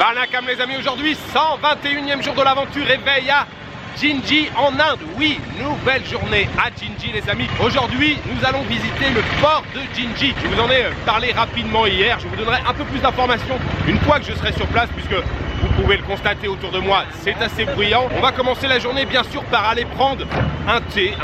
Vanakkam les amis, aujourd'hui 121e jour de l'aventure, réveil à Jinji en Inde. Oui, nouvelle journée à Jinji les amis. Aujourd'hui nous allons visiter le fort de Jinji. Je vous en ai parlé rapidement hier, je vous donnerai un peu plus d'informations une fois que je serai sur place, puisque vous pouvez le constater autour de moi, c'est assez bruyant. On va commencer la journée bien sûr par aller prendre un thé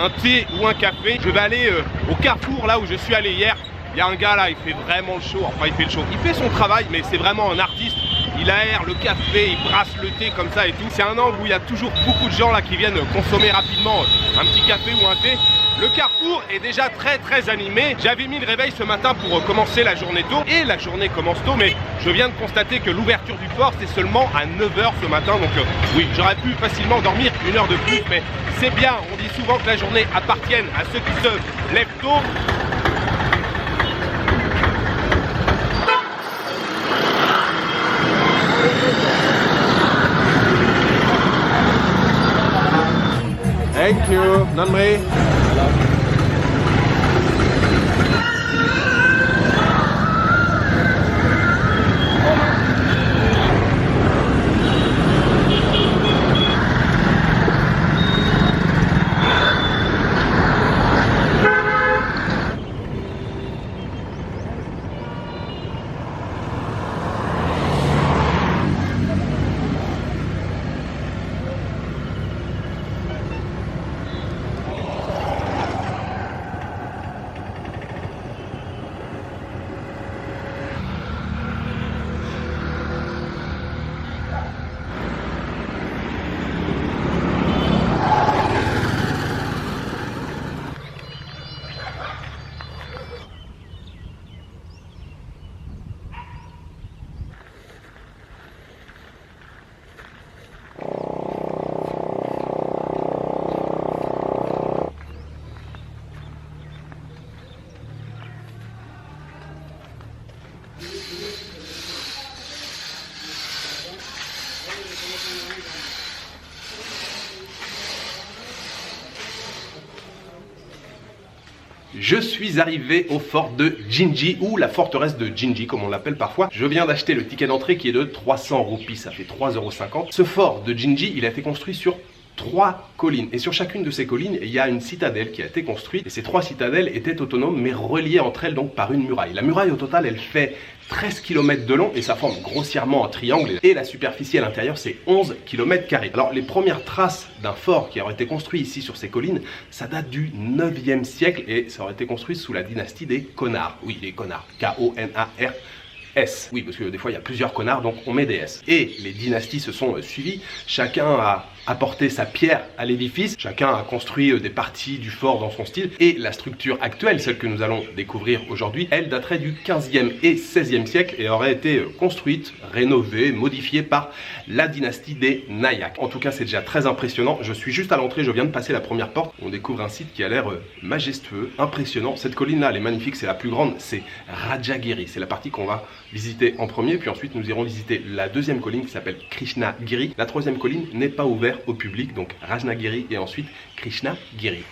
ou un café. Je vais aller au Carrefour là où je suis allé hier. Il y a un gars là, il fait vraiment le show, enfin il fait le show, il fait son travail mais c'est vraiment un artiste. Il aère le café, il brasse le thé comme ça et tout. C'est un angle où il y a toujours beaucoup de gens là qui viennent consommer rapidement un petit café ou un thé. Le Carrefour est déjà très animé. J'avais mis le réveil ce matin pour commencer la journée tôt et la journée commence tôt, mais je viens de constater que l'ouverture du fort c'est seulement à 9 h ce matin. Donc oui, j'aurais pu facilement dormir une heure de plus, mais c'est bien. On dit souvent que la journée appartienne à ceux qui se lèvent tôt. Thank you, Nanmei. Je suis arrivé au fort de Jinji, ou la forteresse de Jinji comme on l'appelle parfois. Je viens d'acheter le ticket d'entrée qui est de 300 roupies, ça fait 3,50 €. Ce fort de Jinji, il a été construit sur 3 collines, et sur chacune de ces collines il y a une citadelle qui a été construite, et ces 3 citadelles étaient autonomes mais reliées entre elles donc par une muraille. La muraille au total elle fait 13 km de long et ça forme grossièrement un triangle, et la superficie à l'intérieur c'est 11 km². Alors les premières traces d'un fort qui aurait été construit ici sur ces collines, ça date du 9e siècle et ça aurait été construit sous la dynastie des Connards. Oui, les Connards, K-O-N-A-R-S. Oui, parce que des fois il y a plusieurs connards donc on met des S. Et les dynasties se sont suivies, chacun a apporté sa pierre à l'édifice, chacun a construit des parties du fort dans son style, et la structure actuelle, celle que nous allons découvrir aujourd'hui, elle daterait du 15e et 16e siècle et aurait été construite, rénovée, modifiée par la dynastie des Nayak. En tout cas c'est déjà très impressionnant. Je suis juste à l'entrée, je viens de passer la première porte, on découvre un site qui a l'air majestueux, impressionnant. Cette colline là elle est magnifique, c'est la plus grande, c'est Rajagiri, c'est la partie qu'on va visiter en premier, puis ensuite nous irons visiter la deuxième colline qui s'appelle Krishnagiri. La troisième colline n'est pas ouverte au public, donc Rajnagiri et ensuite Krishnagiri.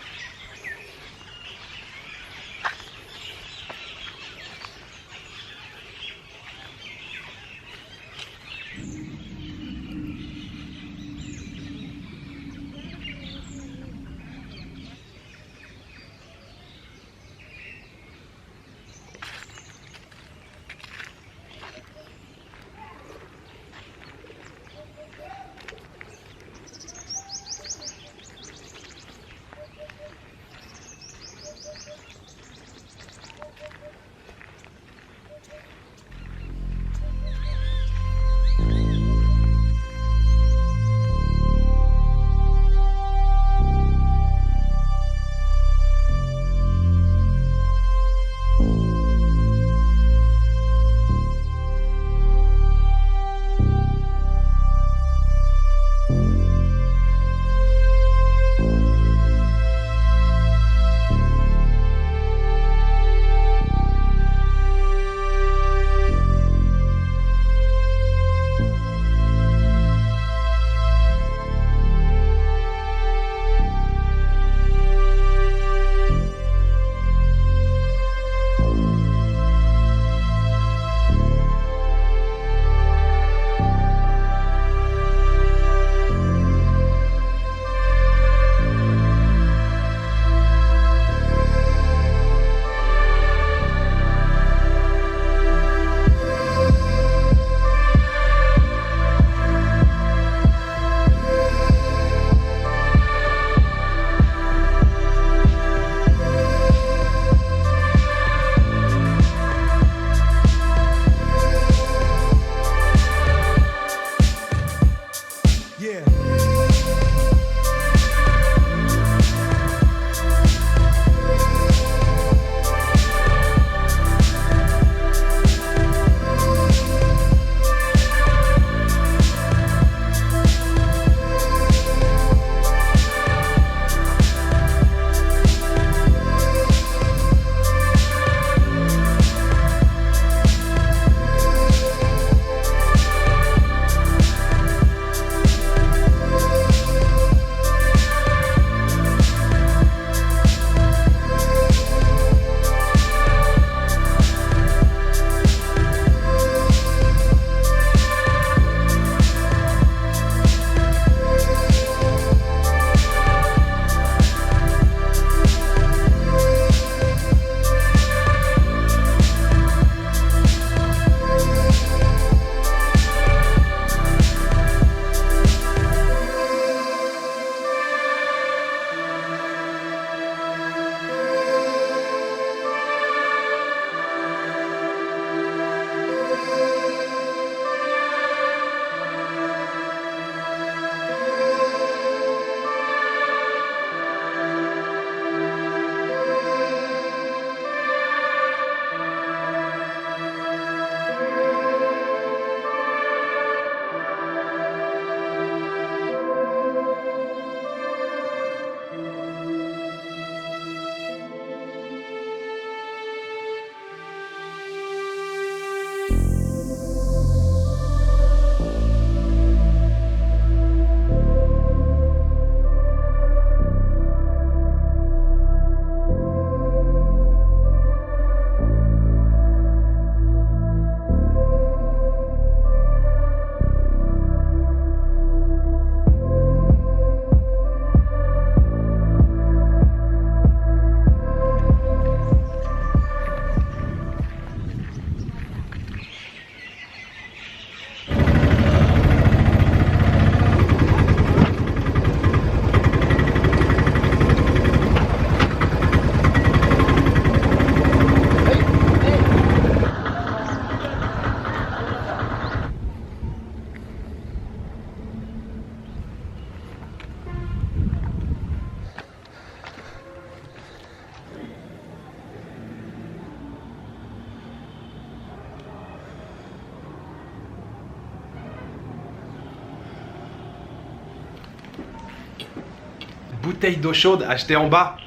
bouteille d'eau chaude achetée en bas,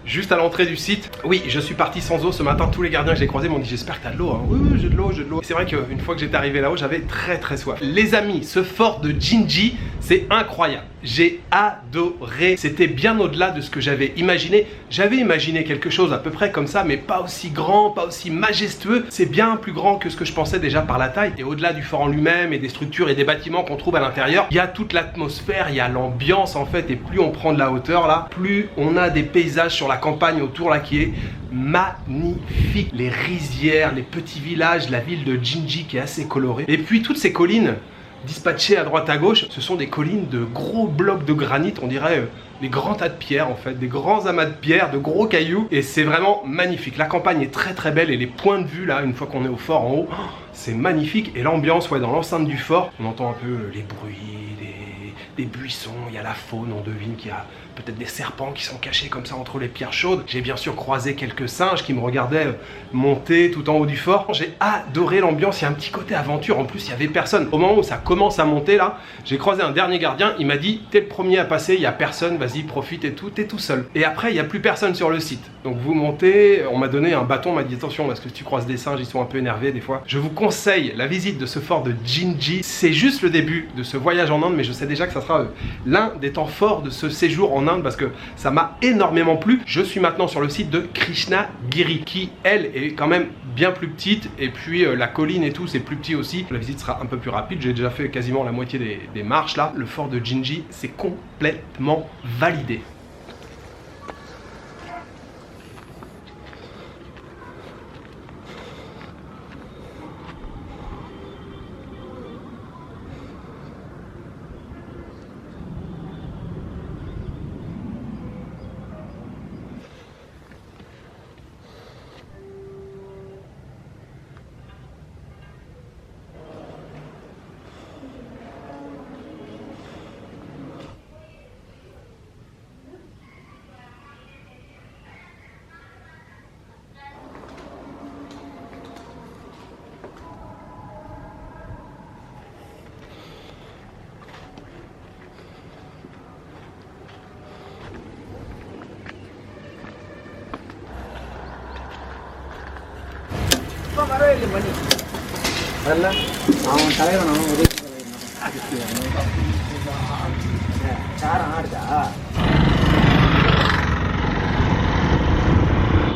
juste à l'entrée du site. Oui, je suis parti sans eau ce matin. Tous les gardiens que j'ai croisés m'ont dit j'espère que t'as de l'eau. Hein. Oui, j'ai de l'eau, j'ai de l'eau. C'est vrai qu'une fois que j'étais arrivé là-haut, j'avais très soif. Les amis, ce fort de Jinji, c'est incroyable. J'ai adoré. C'était bien au-delà de ce que j'avais imaginé. J'avais imaginé quelque chose à peu près comme ça, mais pas aussi grand, pas aussi majestueux. C'est bien plus grand que ce que je pensais déjà par la taille. Et au-delà du fort en lui-même et des structures et des bâtiments qu'on trouve à l'intérieur, il y a toute l'atmosphère, il y a l'ambiance en fait. Et plus on prend de la hauteur là, plus on a des paysages sur la campagne autour là qui est magnifique. Les rizières, les petits villages, la ville de Jinji qui est assez colorée. Et puis toutes ces collines dispatchées à droite à gauche, ce sont des collines de gros blocs de granit, on dirait des grands tas de pierres en fait, des grands amas de pierres, de gros cailloux, et c'est vraiment magnifique. La campagne est très belle et les points de vue là, une fois qu'on est au fort en haut, c'est magnifique. Et l'ambiance, ouais, dans l'enceinte du fort, on entend un peu les bruits, des buissons, il y a la faune, on devine qu'il y a peut-être des serpents qui sont cachés comme ça entre les pierres chaudes. J'ai bien sûr croisé quelques singes qui me regardaient monter tout en haut du fort. J'ai adoré l'ambiance, il y a un petit côté aventure, en plus il y avait personne. Au moment où ça commence à monter là, j'ai croisé un dernier gardien, il m'a dit t'es le premier à passer, il n'y a personne, vas-y profite et tout, t'es tout seul. Et après il n'y a plus personne sur le site. Donc vous montez, on m'a donné un bâton, on m'a dit attention parce que si tu croises des singes, ils sont un peu énervés des fois. Je vous conseille la visite de ce fort de Jinji. C'est juste le début de ce voyage en Inde, mais je sais déjà que ça sera l'un des temps forts de ce séjour en Inde parce que ça m'a énormément plu. Je suis maintenant sur le site de Krishnagiri qui, elle, est quand même bien plus petite, et puis la colline et tout, c'est plus petit aussi. La visite sera un peu plus rapide, j'ai déjà fait quasiment la moitié des marches là. Le fort de Jinji, c'est complètement validé.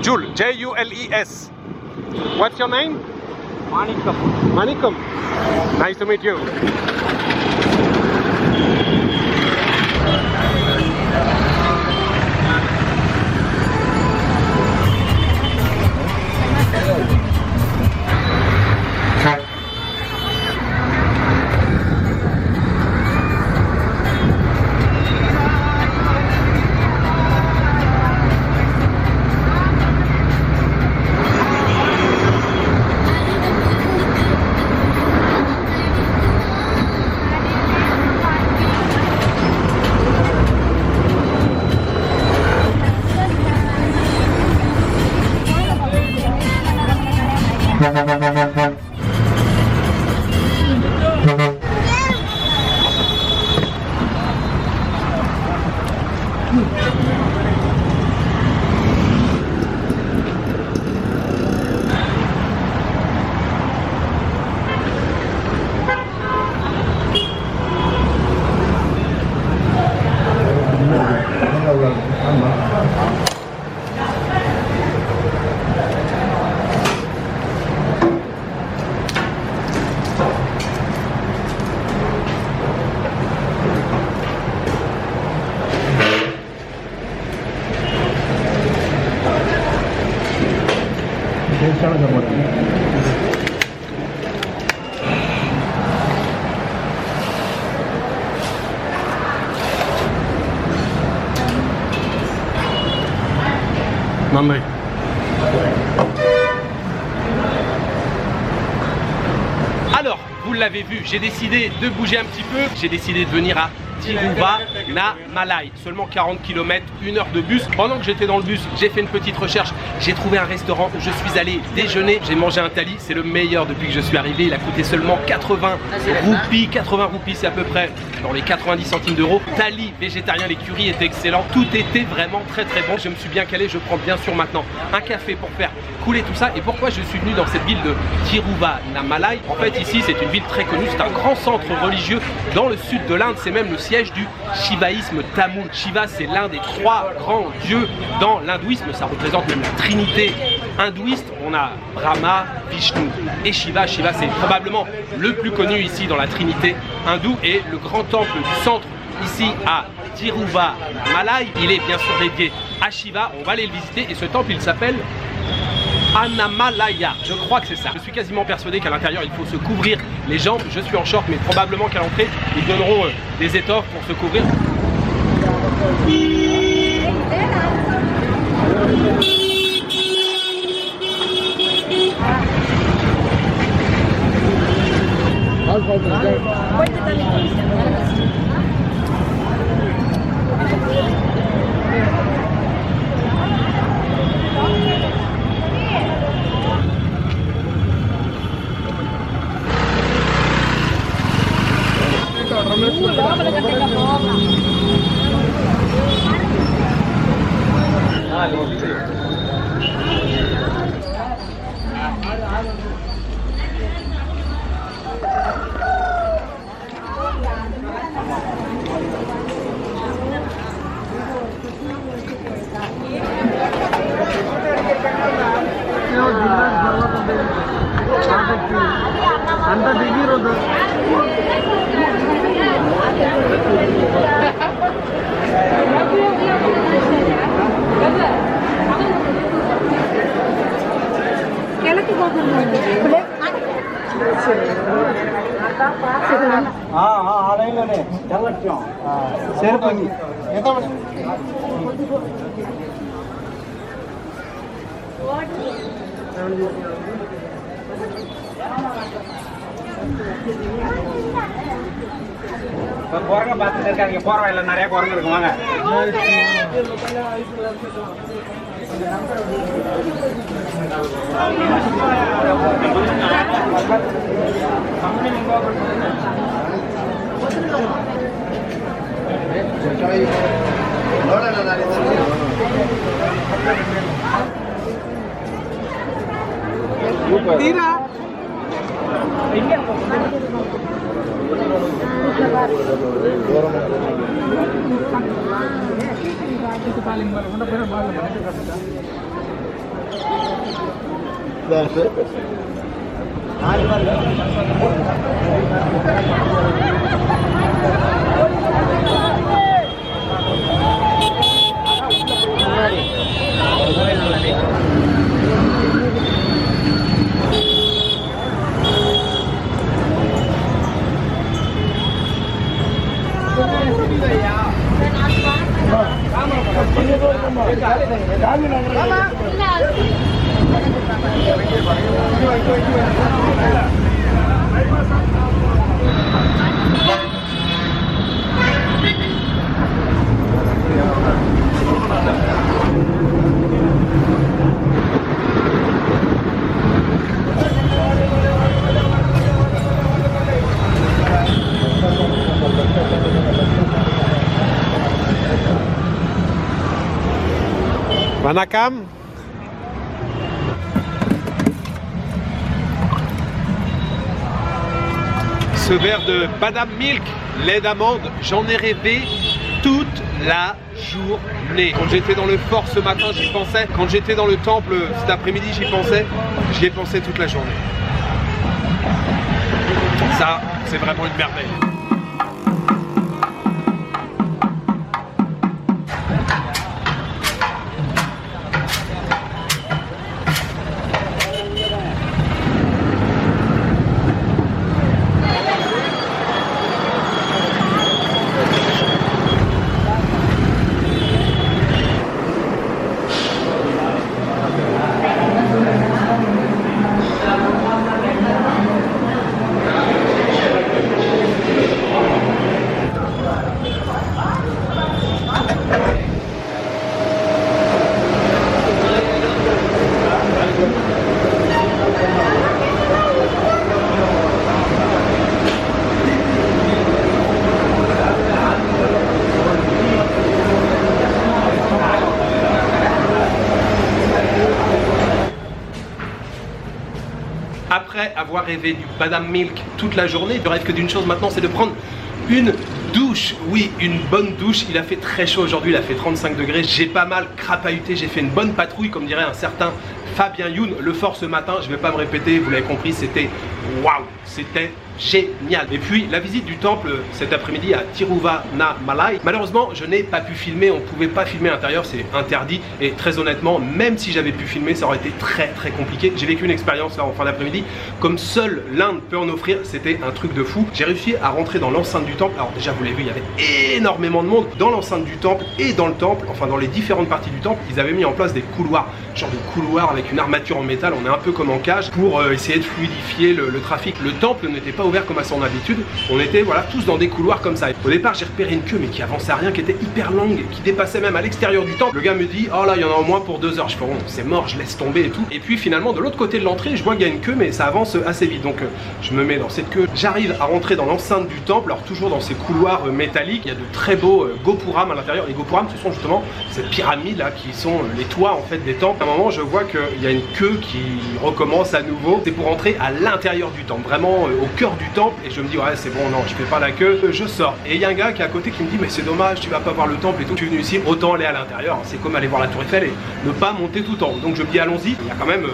Jules, J-U-L-E-S. What's your name? Manikum. Manikum. Nice to meet you. Nandri. Alors, vous l'avez vu, j'ai décidé de bouger un petit peu. J'ai décidé de venir à Tiruvannamalai. Seulement 40 km, 1 heure de bus. Pendant que j'étais dans le bus, j'ai fait une petite recherche. J'ai trouvé un restaurant où je suis allé déjeuner. J'ai mangé un thali, c'est le meilleur depuis que je suis arrivé. Il a coûté seulement 80 roupies. 80 roupies, c'est à peu près dans les 90 centimes d'euros. Thali végétarien, les currys étaient excellents. Tout était vraiment très bon. Je me suis bien calé. Je prends bien sûr maintenant un café pour faire couler tout ça. Et pourquoi je suis venu dans cette ville de Tiruvannamalai? En fait, ici, c'est une ville très connue. C'est un grand centre religieux dans le sud de l'Inde. C'est même le siège du shivaïsme tamoul. Shiva, c'est l'un des 3 grands dieux dans l'hindouisme. Ça représente même la trinité hindouiste. On a Brahma, Vishnu et Shiva. Shiva, c'est probablement le plus connu ici dans la trinité hindoue. Et le grand temple du centre ici à Tiruvannamalai, il est bien sûr dédié à Shiva. On va aller le visiter et ce temple, il s'appelle Annamalaya, je crois que c'est ça. Je suis quasiment persuadé qu'à l'intérieur il faut se couvrir les jambes. Je suis en short, mais probablement qu'à l'entrée ils donneront des étoffes pour se couvrir. Vanakkam. Ce verre de Badam Milk, lait d'amande, j'en ai rêvé toute la journée. Quand j'étais dans le fort ce matin, j'y pensais. Quand j'étais dans le temple cet après-midi, j'y pensais. J'y ai pensé toute la journée. Ça, c'est vraiment une merveille. Après avoir rêvé du badam milk toute la journée, je rêve que d'une chose maintenant, c'est de prendre une douche. Oui, une bonne douche. Il a fait très chaud aujourd'hui, il a fait 35 degrés. J'ai pas mal crapahuté, j'ai fait une bonne patrouille, comme dirait un certain Fabien Youn. Le fort ce matin, je vais pas me répéter, vous l'avez compris, c'était waouh, c'était génial. Et puis la visite du temple cet après-midi à Tiruvannamalai. Malheureusement, je n'ai pas pu filmer, on ne pouvait pas filmer à l'intérieur, c'est interdit. Et très honnêtement, même si j'avais pu filmer, ça aurait été très compliqué. J'ai vécu une expérience là en fin d'après-midi, comme seule l'Inde peut en offrir, c'était un truc de fou. J'ai réussi à rentrer dans l'enceinte du temple. Alors déjà, vous l'avez vu, il y avait énormément de monde dans l'enceinte du temple et dans le temple, enfin dans les différentes parties du temple. Ils avaient mis en place des couloirs, genre de couloirs avec une armature en métal, on est un peu comme en cage, pour essayer de fluidifier le trafic. Le temple n'était pas ouvert comme à son habitude, on était voilà tous dans des couloirs comme ça. Au départ j'ai repéré une queue mais qui avançait à rien, qui était hyper longue, qui dépassait même à l'extérieur du temple. Le gars me dit oh là il y en a au moins pour 2 heures. Je fais bon c'est mort, je laisse tomber et tout. Et puis finalement de l'autre côté de l'entrée je vois qu'il y a une queue mais ça avance assez vite, donc je me mets dans cette queue. J'arrive à rentrer dans l'enceinte du temple, alors toujours dans ces couloirs métalliques. Il y a de très beaux gopurams à l'intérieur. Les gopurams ce sont justement cette pyramide là qui sont les toits en fait des temples. À un moment je vois qu'il y a une queue qui recommence à nouveau, c'est pour entrer à l'intérieur du temple, vraiment au cœur du temple. Et je me dis ouais c'est bon, non je fais pas la queue, je sors. Et il y a un gars qui est à côté qui me dit mais c'est dommage, tu vas pas voir le temple et tout, tu es venu ici, autant aller à l'intérieur, c'est comme aller voir la tour Eiffel et ne pas monter tout en haut. Donc je me dis allons-y, il y a quand même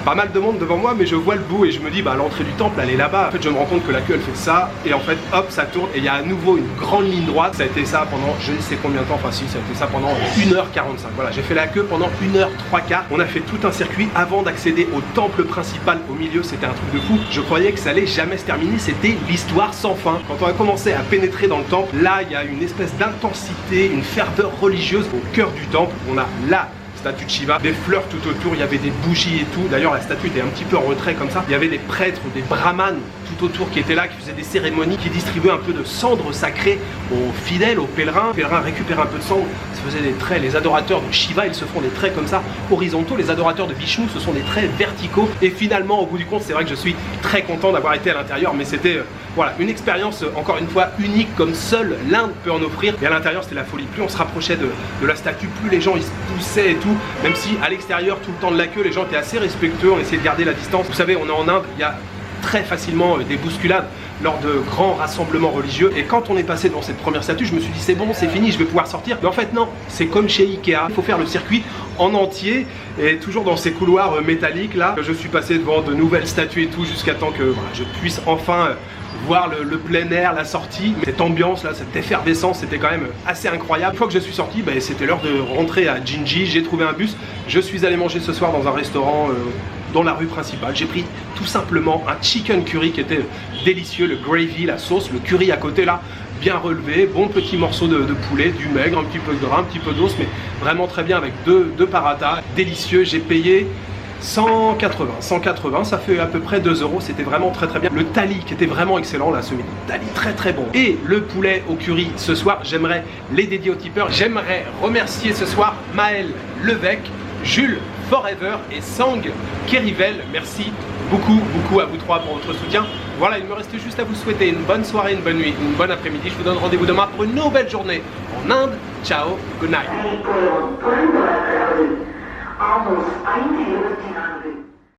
pas mal de monde devant moi, mais je vois le bout et je me dis bah l'entrée du temple elle est là-bas. En fait je me rends compte que la queue elle fait ça et en fait hop ça tourne et il y a à nouveau une grande ligne droite. Ça a été ça pendant je ne sais combien de temps, enfin si ça a été ça pendant 1h45. Voilà, j'ai fait la queue pendant 1h03. On a fait tout un circuit avant d'accéder au temple principal au milieu. C'était un truc de fou, je croyais que ça allait jamais se terminer, c'était l'histoire sans fin. Quand on a commencé à pénétrer dans le temple, là il y a une espèce d'intensité, une ferveur religieuse au cœur du temple. On a là statue de Shiva, des fleurs tout autour, il y avait des bougies et tout. D'ailleurs la statue était un petit peu en retrait comme ça. Il y avait des prêtres, des brahmanes tout autour qui étaient là, qui faisaient des cérémonies, qui distribuaient un peu de cendre sacrée aux fidèles, aux pèlerins. Les pèlerins récupéraient un peu de cendre, se faisaient des traits. Les adorateurs de Shiva, ils se font des traits comme ça, horizontaux. Les adorateurs de Vishnu, ce sont des traits verticaux. Et finalement, au bout du compte, c'est vrai que je suis très content d'avoir été à l'intérieur, mais c'était voilà, une expérience encore une fois unique comme seule l'Inde peut en offrir. Et à l'intérieur, c'était la folie. Plus on se rapprochait de la statue, plus les gens ils se poussaient et tout. Même si à l'extérieur, tout le temps de la queue, les gens étaient assez respectueux, on essayait de garder la distance. Vous savez, on est en Inde, il y a très facilement des bousculades lors de grands rassemblements religieux. Et quand on est passé devant cette première statue, je me suis dit c'est bon, c'est fini, je vais pouvoir sortir. Mais en fait non, c'est comme chez Ikea, il faut faire le circuit en entier et toujours dans ces couloirs métalliques là. Je suis passé devant de nouvelles statues et tout jusqu'à temps que voilà, je puisse enfin voir le plein air, la sortie. Cette ambiance là, cette effervescence, c'était quand même assez incroyable. Une fois que je suis sorti, c'était l'heure de rentrer à Jinji. J'ai trouvé un bus, je suis allé manger ce soir dans un restaurant dans la rue principale. J'ai pris tout simplement un chicken curry qui était délicieux, le gravy, la sauce, le curry à côté là, bien relevé, bon petit morceau de poulet, du maigre, un petit peu de gras, un petit peu d'os, mais vraiment très bien avec deux paratas, délicieux. J'ai payé 180, ça fait à peu près 2 euros, c'était vraiment très bien. Le thali qui était vraiment excellent là ce midi, thali très bon. Et le poulet au curry ce soir, j'aimerais les dédier aux tipeurs. J'aimerais remercier ce soir Maël Levesque, Jules Forever et Sang Kerivel. Merci beaucoup à vous trois pour votre soutien. Voilà, il me reste juste à vous souhaiter une bonne soirée, une bonne nuit, une bonne après-midi. Je vous donne rendez-vous demain pour une nouvelle journée en Inde. Ciao, good night.